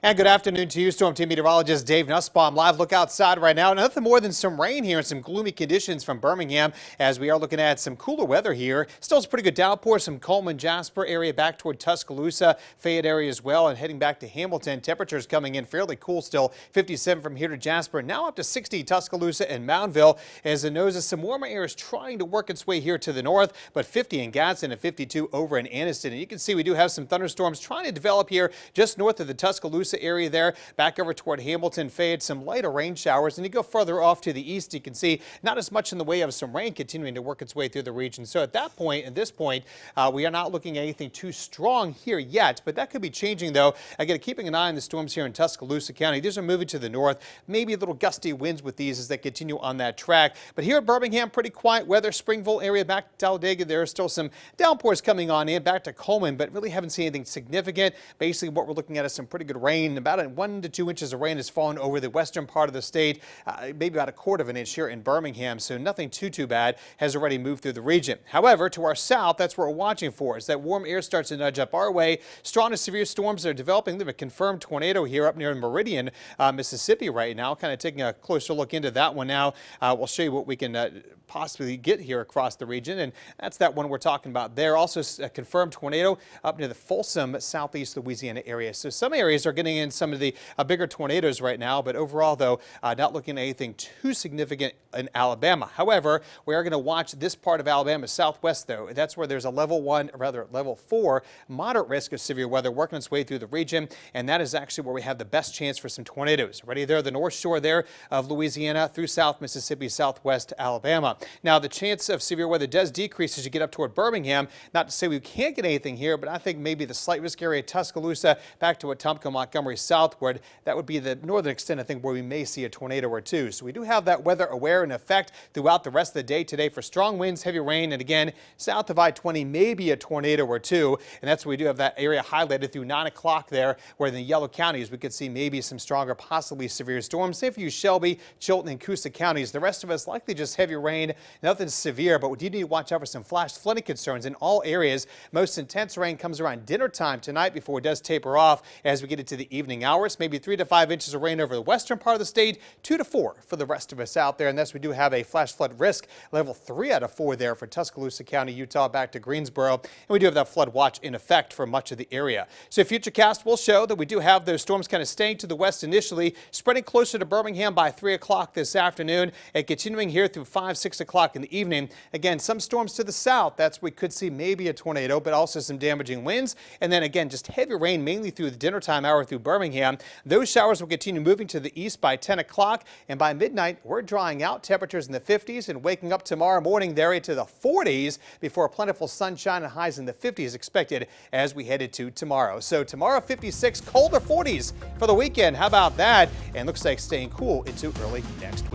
And good afternoon to you, Storm Team Meteorologist Dave Nussbaum. Live look outside right now. Nothing more than some rain here and some gloomy conditions from Birmingham as we are looking at some cooler weather here. Still some pretty good downpour, some Coleman, Jasper area back toward Tuscaloosa, Fayette area as well, and heading back to Hamilton. Temperatures coming in fairly cool still, 57 from here to Jasper, now up to 60 Tuscaloosa and Moundville as the nose of some warmer air is trying to work its way here to the north, but 50 in Gadsden and 52 over in Anniston. And you can see we do have some thunderstorms trying to develop here just north of the Tuscaloosa area there, back over toward Hamilton, Fayette, some lighter rain showers. And you go further off to the east, you can see not as much in the way of some rain continuing to work its way through the region. So at this point, we are not looking at anything too strong here yet, but that could be changing though. Again, keeping an eye on the storms here in Tuscaloosa County. These are moving to the north, maybe a little gusty winds with these as they continue on that track. But here at Birmingham, pretty quiet weather. Springville area back to Talladega, there are still some downpours coming on in, back to Coleman, but really haven't seen anything significant. Basically, what we're looking at is some pretty good rain. About 1 to 2 inches of rain has fallen over the western part of the state, maybe about 1/4 of an inch here in Birmingham, so nothing too bad has already moved through the region. However, to our south, that's what we're watching for, as that warm air starts to nudge up our way. Strong to severe storms are developing. They have a confirmed tornado here up near Meridian, Mississippi right now. Kind of taking a closer look into that one now. We'll show you what we can possibly get here across the region, and that's that one we're talking about there. Also a confirmed tornado up near the Folsom, southeast Louisiana area. So some areas are getting in some of the bigger tornadoes right now, but overall though, not looking at anything too significant in Alabama. However, we are going to watch this part of Alabama southwest though. That's where there's a level 4 moderate risk of severe weather working its way through the region, and that is actually where we have the best chance for some tornadoes. Already there, the north shore there of Louisiana through South Mississippi, southwest Alabama. Now the chance of severe weather does decrease as you get up toward Birmingham. Not to say we can't get anything here, but I think maybe the slight risk area Tuscaloosa back to Wetumpka, Montgomery southward, that would be the northern extent, I think, where we may see a tornado or two. So we do have that weather aware in effect throughout the rest of the day today for strong winds, heavy rain, and again, south of I-20, maybe a tornado or two. And that's where we do have that area highlighted through 9 o'clock there, where in the yellow counties we could see maybe some stronger, possibly severe storms. Say for you Shelby, Chilton, and Coosa counties. The rest of us likely just heavy rain, nothing severe, but we do need to watch out for some flash flooding concerns in all areas. Most intense rain comes around dinner time tonight before it does taper off as we get into the evening hours. Maybe 3 to 5 inches of rain over the western part of the state, 2 to 4 for the rest of us out there. And thus we do have a flash flood risk level 3 out of 4 there for Tuscaloosa County, Utah, back to Greensboro. And we do have that flood watch in effect for much of the area. So Futurecast will show that we do have those storms kind of staying to the west initially, spreading closer to Birmingham by 3 o'clock this afternoon and continuing here through 5, 6 o'clock in the evening. Again, some storms to the south. That's where we could see maybe a tornado, but also some damaging winds. And then again, just heavy rain mainly through the dinner time hour through Birmingham. Those showers will continue moving to the east by 10 o'clock. And by midnight, we're drying out, temperatures in the 50s and waking up tomorrow morning there into the 40s before plentiful sunshine and highs in the 50s expected as we head into tomorrow. So tomorrow 56, colder 40s for the weekend. How about that? And looks like staying cool into early next week.